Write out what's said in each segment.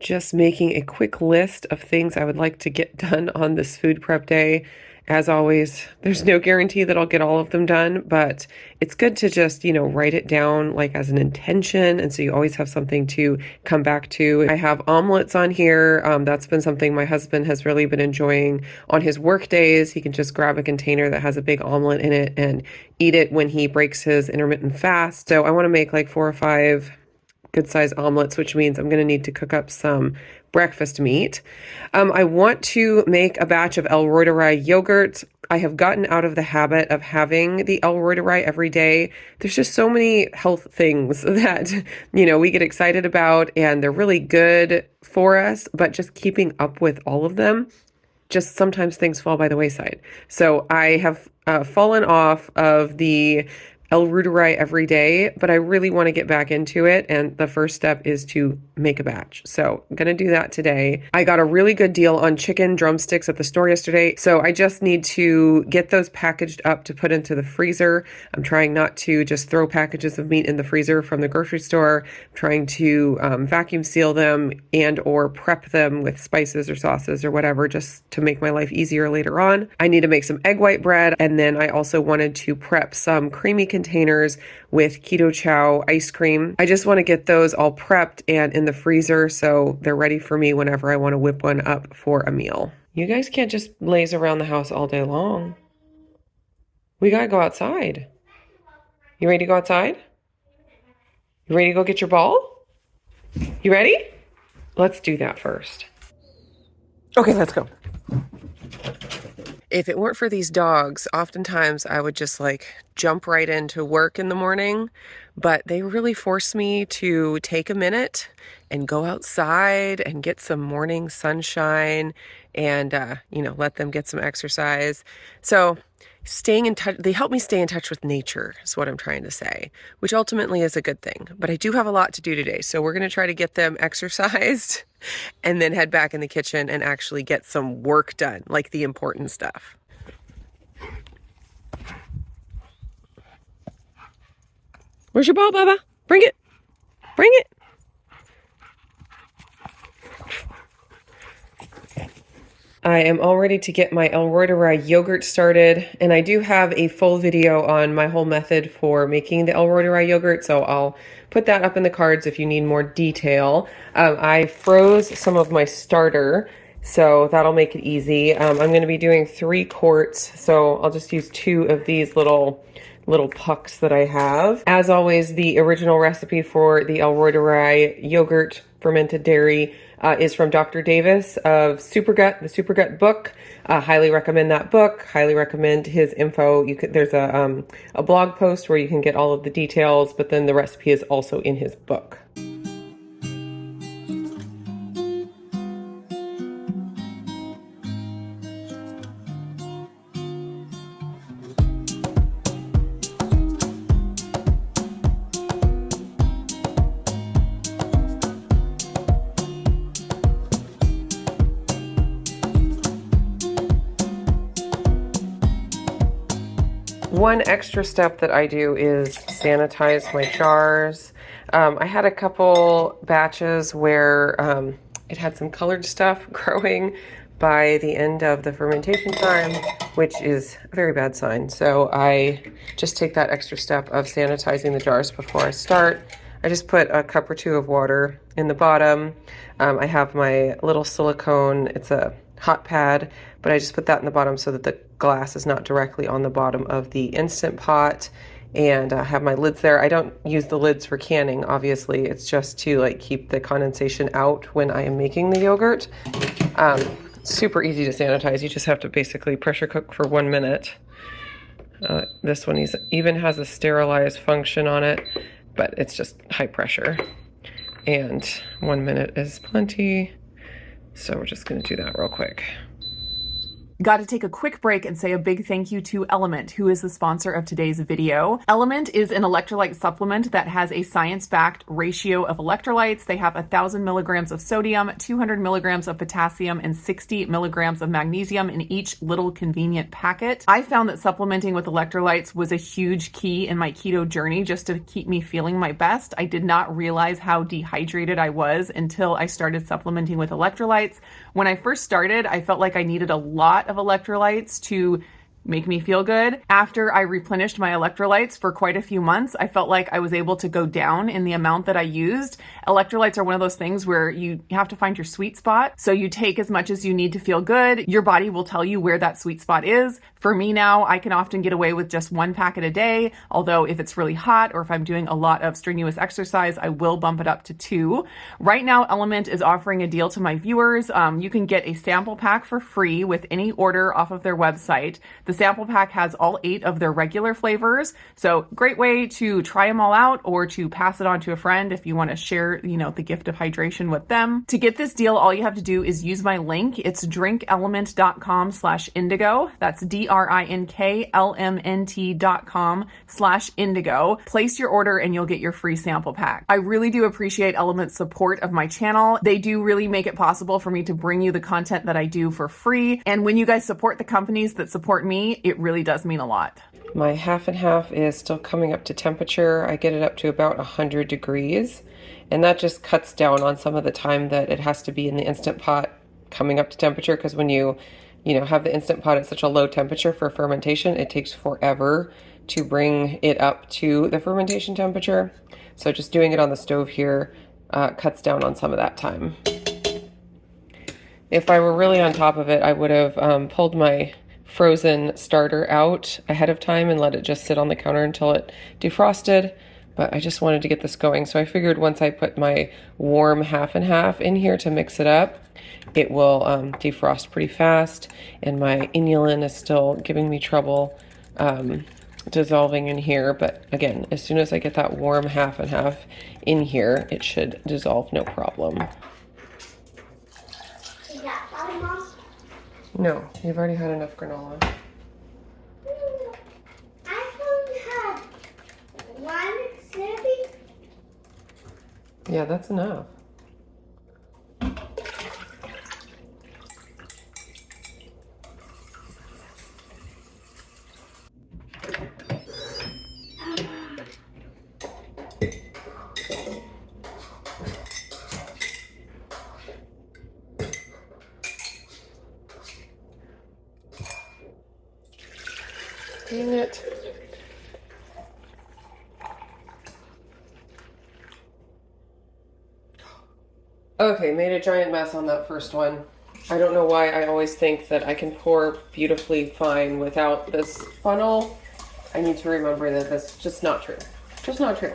Just making a quick list of things I would like to get done on this food prep day. As always, there's no guarantee that I'll get all of them done, but it's good to just, write it down like as an intention. And so you always have something to come back to. I have omelets on here. That's been something my husband has really been enjoying on his work days. He can just grab a container that has a big omelet in it and eat it when he breaks his intermittent fast. So I want to make like 4 or 5 good size omelets, which means I'm going to need to cook up some breakfast meat. I want to make a batch of El Reuterei yogurt. I have gotten out of the habit of having the El Reuterei every day. There's just so many health things that, we get excited about and they're really good for us, but just keeping up with all of them, just sometimes things fall by the wayside. So I have fallen off of the El Reuterei every day, but I really want to get back into it. And the first step is to make a batch. So I'm going to do that today. I got a really good deal on chicken drumsticks at the store yesterday. So I just need to get those packaged up to put into the freezer. I'm trying not to just throw packages of meat in the freezer from the grocery store. I'm trying to vacuum seal them and or prep them with spices or sauces or whatever, just to make my life easier later on. I need to make some egg white bread. And then I also wanted to prep some creamy containers with keto chow ice cream. I just want to get those all prepped and in the freezer so they're ready for me whenever I want to whip one up for a meal. You guys can't just laze around the house all day long. We gotta go outside. You ready to go outside? You ready to go get your ball? You ready? Let's do that first. Okay, let's go. If it weren't for these dogs, oftentimes I would just jump right into work in the morning, but they really force me to take a minute and go outside and get some morning sunshine and, let them get some exercise. So staying in touch, they help me stay in touch with nature is what I'm trying to say, which ultimately is a good thing. But I do have a lot to do today. So we're going to try to get them exercised and then head back in the kitchen and actually get some work done, like the important stuff. Where's your ball, Bubba? Bring it. Bring it. I am all ready to get my El Reuterei yogurt started, and I do have a full video on my whole method for making the El Reuterei yogurt, so I'll put that up in the cards if you need more detail. I froze some of my starter, so that'll make it easy. I'm going to be doing 3 quarts, so I'll just use 2 of these little pucks that I have. As always, the original recipe for the El Reuterei yogurt fermented dairy is from Dr. Davis of Supergut, the Supergut book. Highly recommend that book. Highly recommend his info. There's a blog post where you can get all of the details, but then the recipe is also in his book. One extra step that I do is sanitize my jars. I had a couple batches where it had some colored stuff growing by the end of the fermentation time, which is a very bad sign. So I just take that extra step of sanitizing the jars before I start. I just put a cup or 2 of water in the bottom. I have my little silicone, it's a hot pad, but I just put that in the bottom so that the glass is not directly on the bottom of the Instant Pot, and I have my lids there. I don't use the lids for canning, obviously. It's just to keep the condensation out when I am making the yogurt. Super easy to sanitize. You just have to basically pressure cook for 1 minute. This one even has a sterilize function on it, but it's just high pressure. And 1 minute is plenty. So we're just going to do that real quick. Got to take a quick break and say a big thank you to Element, who is the sponsor of today's video. Element is an electrolyte supplement that has a science-backed ratio of electrolytes. They have 1,000 milligrams of sodium, 200 milligrams of potassium, and 60 milligrams of magnesium in each little convenient packet. I found that supplementing with electrolytes was a huge key in my keto journey just to keep me feeling my best. I did not realize how dehydrated I was until I started supplementing with electrolytes. When I first started, I felt like I needed a lot of electrolytes to make me feel good. After I replenished my electrolytes for quite a few months, I felt like I was able to go down in the amount that I used. Electrolytes are one of those things where you have to find your sweet spot. So you take as much as you need to feel good. Your body will tell you where that sweet spot is. For me now, I can often get away with just 1 packet a day. Although if it's really hot or if I'm doing a lot of strenuous exercise, I will bump it up to 2. Right now, Element is offering a deal to my viewers. You can get a sample pack for free with any order off of their website. The sample pack has all 8 of their regular flavors. So great way to try them all out or to pass it on to a friend if you want to share, the gift of hydration with them. To get this deal, all you have to do is use my link. It's drinkelement.com/indigo. That's drinklmnt.com/indigo. Place your order and you'll get your free sample pack. I really do appreciate Element's support of my channel. They do really make it possible for me to bring you the content that I do for free. And when you guys support the companies that support me, it really does mean a lot. My half and half is still coming up to temperature. I get it up to about 100 degrees, and that just cuts down on some of the time that it has to be in the Instant Pot coming up to temperature, because when you have the Instant Pot at such a low temperature for fermentation, it takes forever to bring it up to the fermentation temperature. So just doing it on the stove here cuts down on some of that time. If I were really on top of it, I would have pulled my frozen starter out ahead of time and let it just sit on the counter until it defrosted, but I just wanted to get this going. So I figured once I put my warm half and half in here to mix it up, it will defrost pretty fast, and my inulin is still giving me trouble dissolving in here, but again, as soon as I get that warm half and half in here, it should dissolve no problem. No, you've already had enough granola. I only had 1 serving. Yeah, that's enough. Dang it. Okay, made a giant mess on that first one. I don't know why I always think that I can pour beautifully fine without this funnel. I need to remember that that's just not true. Just not true.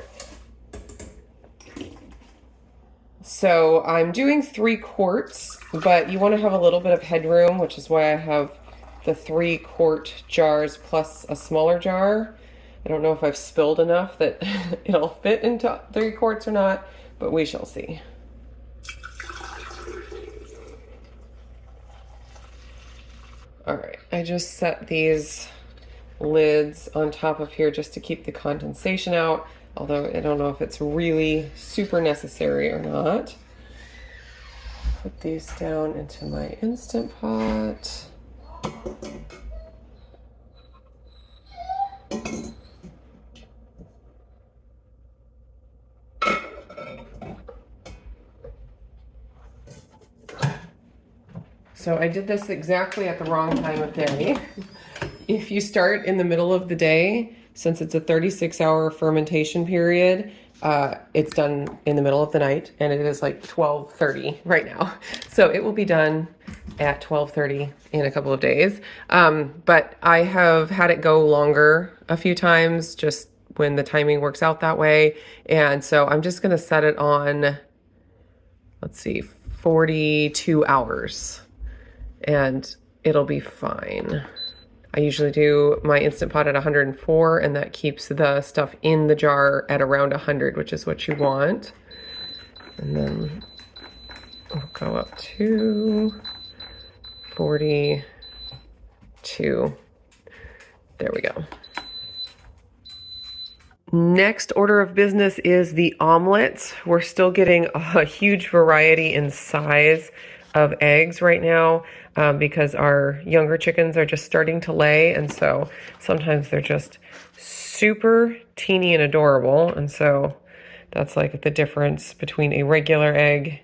So I'm doing 3 quarts, but you want to have a little bit of headroom, which is why I have the 3-quart jars plus a smaller jar. I don't know if I've spilled enough that it'll fit into 3 quarts or not, but we shall see. All right, I just set these lids on top of here just to keep the condensation out, although I don't know if it's really super necessary or not. Put these down into my Instant Pot. So I did this exactly at the wrong time of day. If you start in the middle of the day, since it's a 36-hour fermentation period, it's done in the middle of the night, and it is like 12:30 right now. So it will be done at 12:30 in a couple of days. But I have had it go longer a few times, just when the timing works out that way. And so I'm just going to set it on, let's see, 42 hours. And it'll be fine. I usually do my Instant Pot at 104, and that keeps the stuff in the jar at around 100, which is what you want. And then we'll go up to 42. to, there we go. Next order of business is the omelets. We're still getting a huge variety in size of eggs right now because our younger chickens are just starting to lay, and so sometimes they're just super teeny and adorable, and so that's like the difference between a regular egg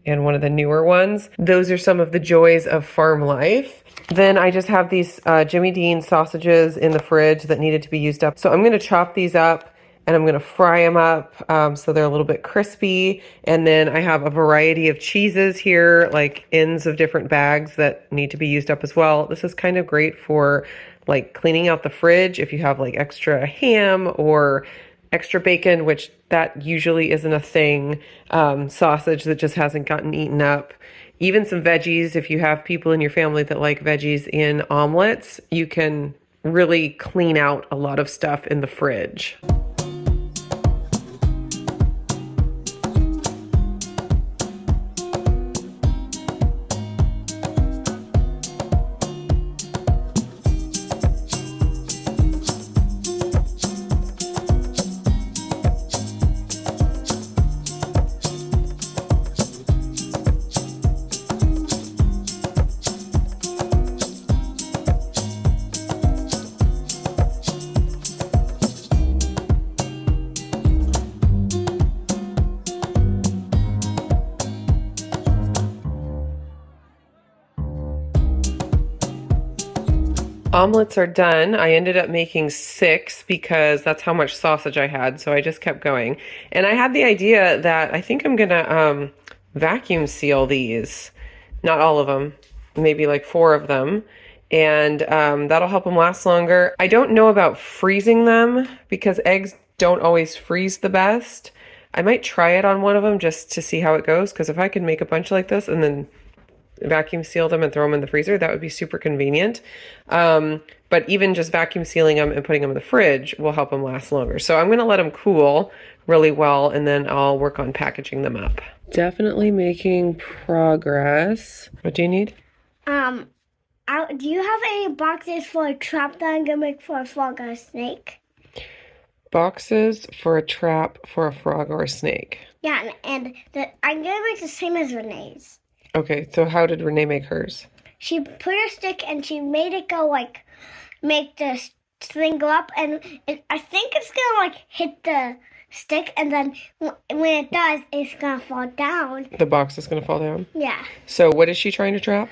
and one of the newer ones. Those are some of the joys of farm life. Then I just have these Jimmy Dean sausages in the fridge that needed to be used up. So I'm gonna chop these up and I'm gonna fry them up so they're a little bit crispy. And then I have a variety of cheeses here, like ends of different bags that need to be used up as well. This is kind of great for like cleaning out the fridge if you have like extra ham or extra bacon, which that usually isn't a thing, sausage that just hasn't gotten eaten up. Even some veggies, if you have people in your family that like veggies in omelets, you can really clean out a lot of stuff in the fridge. Omelets are done. I ended up making 6 because that's how much sausage I had, so I just kept going. And I had the idea that I think I'm gonna vacuum seal these. Not all of them, maybe like 4 of them. And that'll help them last longer. I don't know about freezing them because eggs don't always freeze the best. I might try it on one of them just to see how it goes, because if I can make a bunch like this and then vacuum seal them and throw them in the freezer, that would be super convenient. But even just vacuum sealing them and putting them in the fridge will help them last longer. So I'm going to let them cool really well, and then I'll work on packaging them up. Definitely making progress. What do you need? Do you have any boxes for a trap that I'm gonna make for a frog or a snake? Boxes for a trap for a frog or a snake. Yeah, and I'm gonna make the same as Renee's. Okay, so how did Renee make hers? She put a stick and she made it go like, make the thing go up, and I think it's gonna like hit the stick, and then when it does, it's gonna fall down. The box is gonna fall down? Yeah. So what is she trying to trap?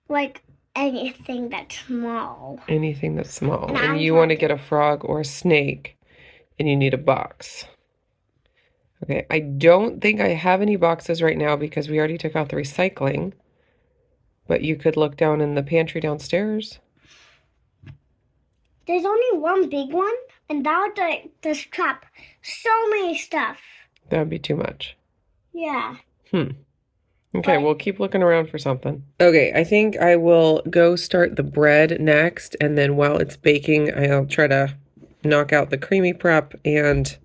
Like anything that's small. Anything that's small. And And you want to get a frog or a snake, and you need a box. Okay, I don't think I have any boxes right now because we already took out the recycling. But you could look down in the pantry downstairs. There's only one big one, and that would just trap so many stuff. That would be too much. Yeah. Okay, we'll keep looking around for something. Okay, I think I will go start the bread next, and then while it's baking, I'll try to knock out the creamy prep and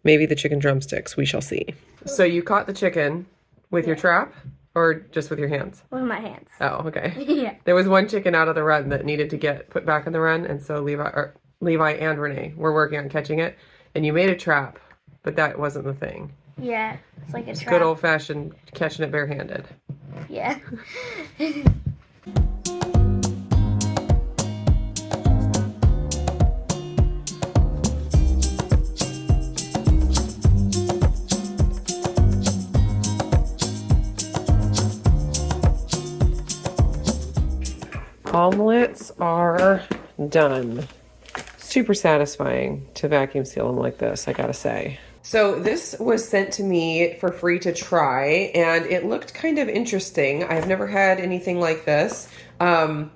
maybe the chicken drumsticks. We shall see. So you caught the chicken with your trap, or just with your hands? With my hands. Oh, okay. Yeah. There was one chicken out of the run that needed to get put back in the run, and so Levi and Renee were working on catching it, and you made a trap, but that wasn't the thing. Yeah, it's like a trap. Good old-fashioned catching it barehanded. Yeah. Omelets are done. Super satisfying to vacuum seal them like this, I gotta say. So this was sent to me for free to try, and it looked kind of interesting. I've never had anything like this. So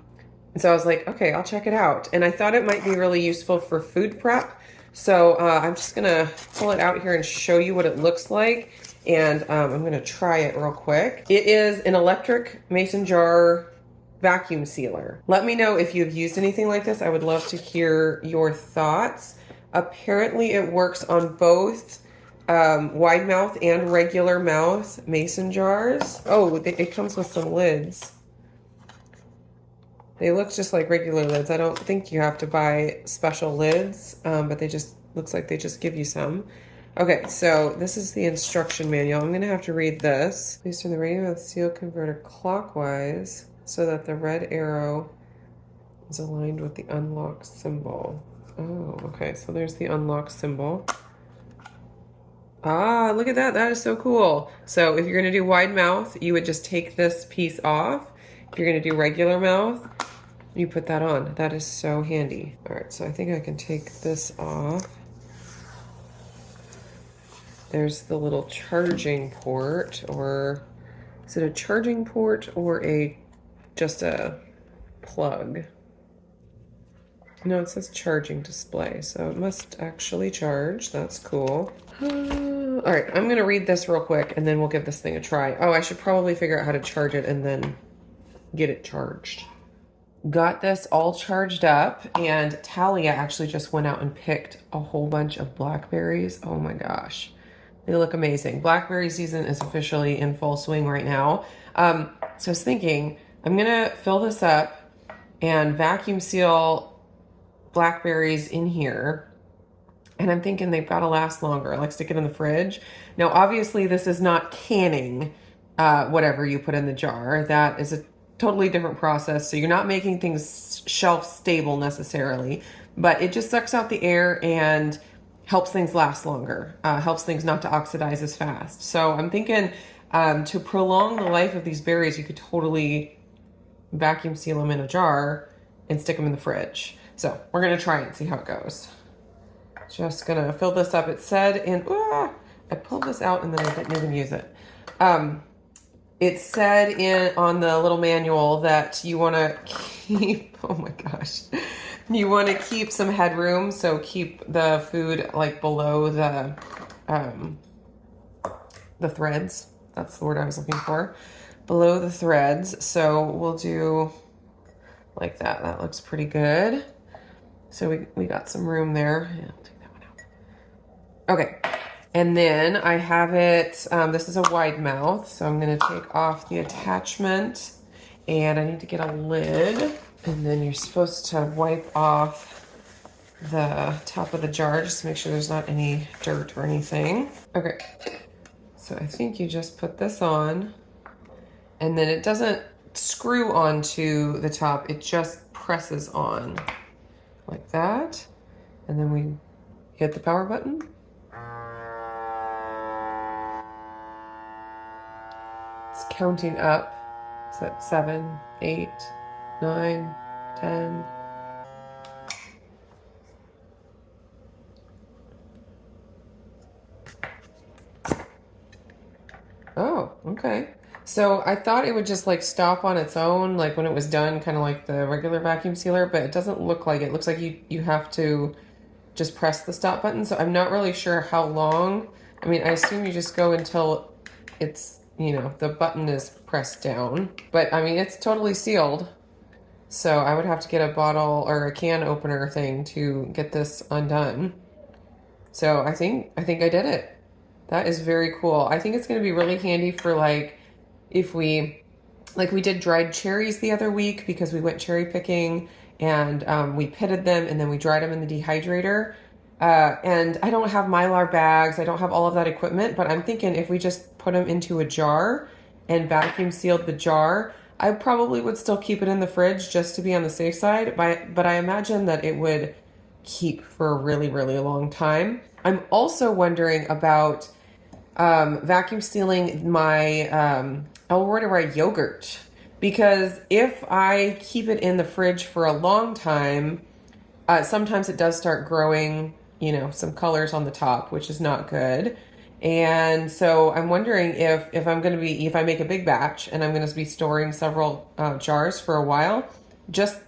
I was like, okay, I'll check it out. And I thought it might be really useful for food prep. So I'm just gonna pull it out here and show you what it looks like. And I'm gonna try it real quick. It is an electric mason jar vacuum sealer. Let me know if you've used anything like this. I would love to hear your thoughts. Apparently it works on both wide mouth and regular mouth mason jars. Oh, it comes with some lids. They look just like regular lids. I don't think you have to buy special lids, but they just, looks like they just give you some. Okay, so this is the instruction manual. I'm gonna have to read this. Please turn the radio with seal converter clockwise so that the red arrow is aligned with the unlock symbol. Oh, okay, so there's the unlock symbol. Ah, look at that. That is so cool. So if you're going to do wide mouth, you would just take this piece off. If you're going to do regular mouth, you put that on. That is so handy. All right, so I think I can take this off. There's the little charging port, or is it a charging port or just a plug? No, it says charging display, so it must actually charge. That's cool. All right, I'm gonna read this real quick and then we'll give this thing a try. Oh, I should probably figure out how to charge it and then get it charged. Got this all charged up, and Talia actually just went out and picked a whole bunch of blackberries. Oh my gosh, they look amazing. Blackberry season is officially in full swing right now. So I was thinking, I'm gonna fill this up and vacuum seal blackberries in here. And I'm thinking they've got to last longer. Like, stick it in the fridge. Now, obviously, this is not canning whatever you put in the jar. That is a totally different process. So you're not making things shelf stable necessarily, but it just sucks out the air and helps things last longer, helps things not to oxidize as fast. So I'm thinking to prolong the life of these berries, you could totally vacuum seal them in a jar and stick them in the fridge. So we're going to try it and see how it goes. Just gonna fill this up. It said in, I pulled this out and then I didn't even use it. It said on the little manual that you want to keep, oh my gosh, you want to keep some headroom. So keep the food like below the threads. That's the word I was looking for. Below the threads. So we'll do like that. That looks pretty good. So we got some room there. Yeah, I'll take that one out. Okay, and then I have it, this is a wide mouth, so I'm gonna take off the attachment, and I need to get a lid, and then you're supposed to wipe off the top of the jar just to make sure there's not any dirt or anything. Okay, so I think you just put this on, and then it doesn't screw onto the top, it just presses on. Like that, and then we hit the power button. It's counting up. It's at 7, 8, 9, 10. Oh, okay. So I thought it would just like stop on its own, like when it was done, kind of like the regular vacuum sealer, but it doesn't look like it. It looks like you have to just press the stop button. So I'm not really sure how long. I mean, I assume you just go until it's, the button is pressed down. But I mean, it's totally sealed. So I would have to get a bottle or a can opener thing to get this undone. So I think I did it. That is very cool. I think it's going to be really handy for like, if we did dried cherries the other week because we went cherry picking and we pitted them and then we dried them in the dehydrator. And I don't have Mylar bags. I don't have all of that equipment, but I'm thinking if we just put them into a jar and vacuum sealed the jar, I probably would still keep it in the fridge just to be on the safe side. But I imagine that it would keep for a really, really long time. I'm also wondering about vacuum sealing my Elroy yogurt, because if I keep it in the fridge for a long time, sometimes it does start growing, some colors on the top, which is not good. And so I'm wondering if I make a big batch and I'm going to be storing several jars for a while, just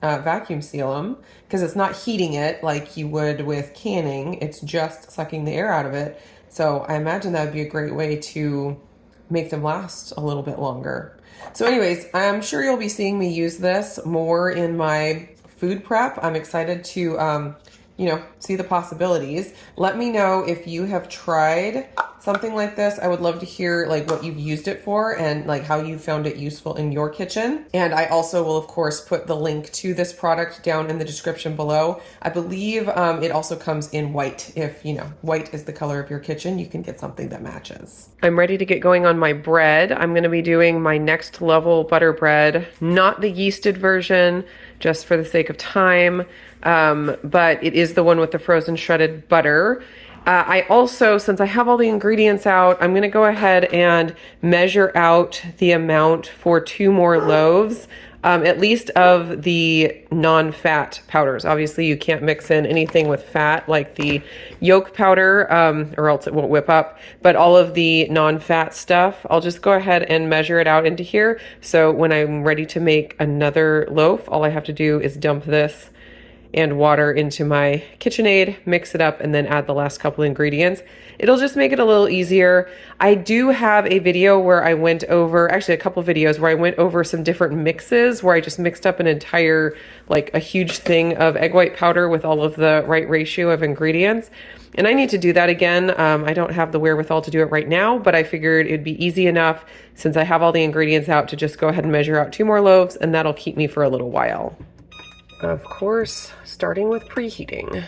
vacuum seal them, because it's not heating it like you would with canning. It's just sucking the air out of it. So I imagine that would be a great way to make them last a little bit longer. So anyways, I'm sure you'll be seeing me use this more in my food prep. I'm excited to, see the possibilities. Let me know if you have tried something like this, I would love to hear like what you've used it for and like how you found it useful in your kitchen. And I also will of course put the link to this product down in the description below. I believe it also comes in white. If you know white is the color of your kitchen, you can get something that matches. I'm ready to get going on my bread. I'm going to be doing my next level butter bread, not the yeasted version, just for the sake of time, but it is the one with the frozen shredded butter. I also, since I have all the ingredients out, I'm going to go ahead and measure out the amount for 2 more loaves, at least of the non-fat powders. Obviously, you can't mix in anything with fat like the yolk powder, or else it won't whip up. But all of the non-fat stuff, I'll just go ahead and measure it out into here. So when I'm ready to make another loaf, all I have to do is dump this and water into my KitchenAid, mix it up, and then add the last couple ingredients. It'll just make it a little easier. I do have a video where I went over, actually a couple videos where I went over some different mixes where I just mixed up an entire, like a huge thing of egg white powder with all of the right ratio of ingredients. And I need to do that again. I don't have the wherewithal to do it right now, but I figured it'd be easy enough since I have all the ingredients out to just go ahead and measure out 2 more loaves, and that'll keep me for a little while. Of course, starting with preheating.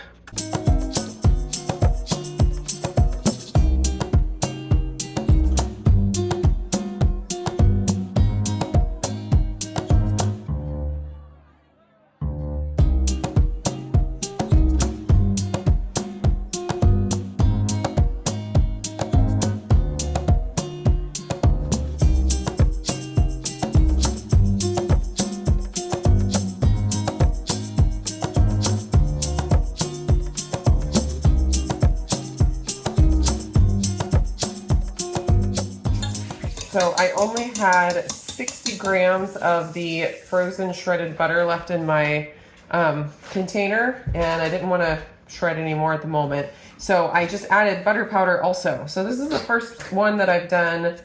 So I only had 60 grams of the frozen shredded butter left in my container, and I didn't want to shred anymore at the moment. So I just added butter powder also. So this is the first one that I've done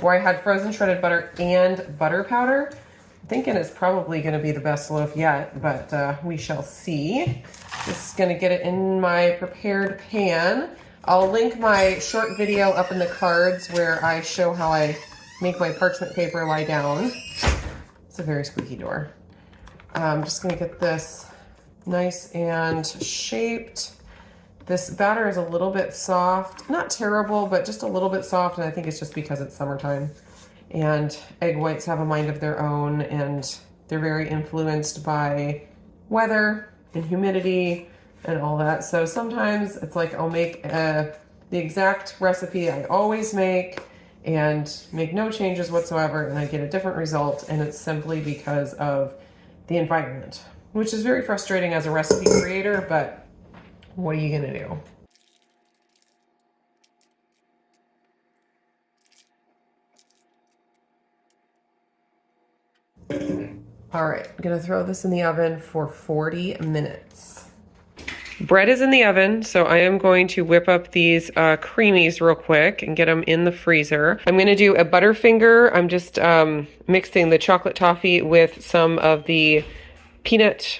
where I had frozen shredded butter and butter powder. I'm thinking it's probably going to be the best loaf yet, but we shall see. Just going to get it in my prepared pan. I'll link my short video up in the cards where I show how I make my parchment paper lie down. It's a very squeaky door. I'm just gonna get this nice and shaped. This batter is a little bit soft, not terrible, but just a little bit soft, and I think it's just because it's summertime. And egg whites have a mind of their own, and they're very influenced by weather and humidity and all that. So sometimes it's like I'll make the exact recipe I always make and make no changes whatsoever, and I get a different result, and it's simply because of the environment, which is very frustrating as a recipe creator, but what are you gonna do? All right, I'm gonna throw this in the oven for 40 minutes. Bread is in the oven, so I am going to whip up these creamies real quick and get them in the freezer. I'm going to do a Butterfinger. I'm just mixing the chocolate toffee with some of the peanut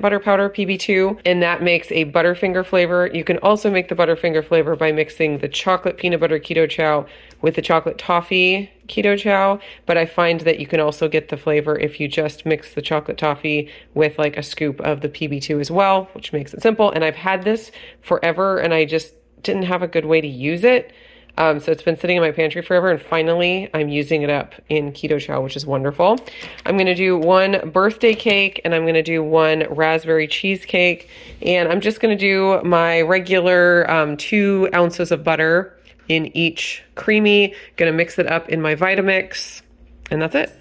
butter powder, PB2, and that makes a Butterfinger flavor. You can also make the Butterfinger flavor by mixing the chocolate peanut butter keto chow with the chocolate toffee keto chow, but I find that you can also get the flavor if you just mix the chocolate toffee with like a scoop of the PB2 as well, which makes it simple. And I've had this forever and I just didn't have a good way to use it. So it's been sitting in my pantry forever, and finally I'm using it up in keto chow, which is wonderful. I'm going to do 1 birthday cake, and I'm going to do 1 raspberry cheesecake, and I'm just going to do my regular 2 ounces of butter in each creamy. Going to mix it up in my Vitamix, and that's it.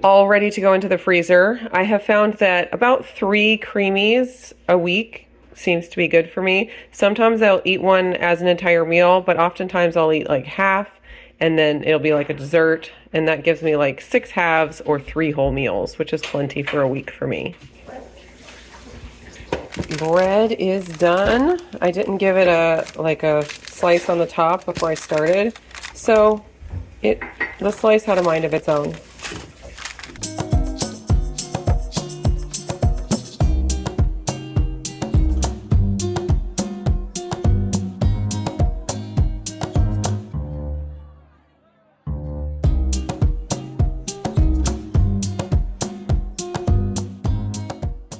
all ready to go into the freezer. I have found that about 3 creamies a week seems to be good for me. Sometimes I'll eat one as an entire meal, but oftentimes I'll eat like half and then it'll be like a dessert, and that gives me like 6 halves or 3 whole meals, which is plenty for a week for me. Bread is done. I didn't give it a slice on the top before I started, so the slice had a mind of its own.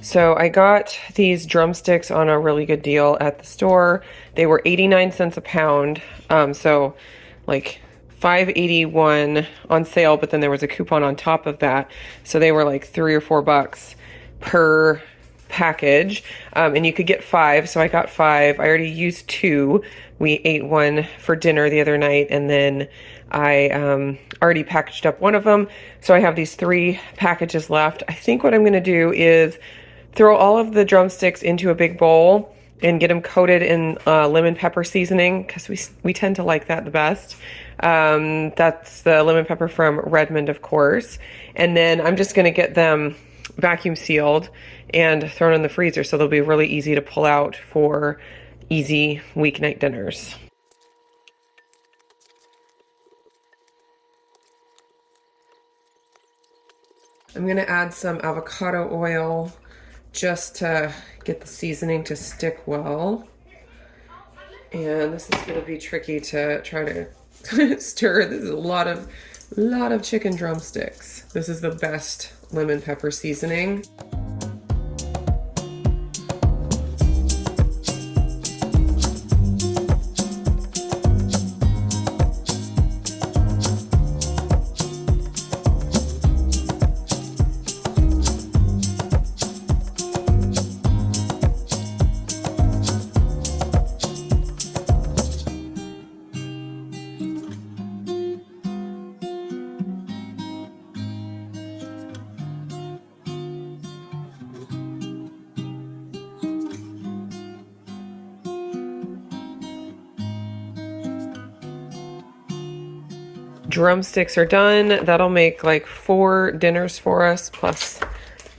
So I got these drumsticks on a really good deal at the store. They were 89 cents a pound, so like $5.81 on sale, but then there was a coupon on top of that, so they were like $3 or $4 per package, and you could get 5, so I got 5. I already used 2. We ate one for dinner the other night, and then I already packaged up one of them, so I have these 3 packages left. I think what I'm going to do is throw all of the drumsticks into a big bowl and get them coated in lemon pepper seasoning, because we tend to like that the best. That's the lemon pepper from Redmond, of course. And then I'm just going to get them vacuum sealed and thrown in the freezer, so they'll be really easy to pull out for easy weeknight dinners. I'm going to add some avocado oil just to get the seasoning to stick well. And this is going to be tricky to try to stir. This is a lot of chicken drumsticks. This is the best lemon pepper seasoning. Drumsticks are done. That'll make like 4 dinners for us, plus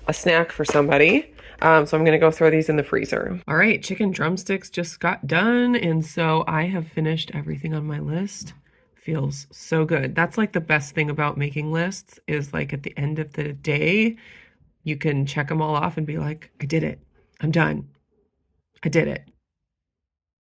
a snack for somebody. So I'm gonna go throw these in the freezer. All right, chicken drumsticks just got done, and so I have finished everything on my list. Feels so good. That's like the best thing about making lists, is like at the end of the day, you can check them all off and be like, I did it. I'm done. I did it.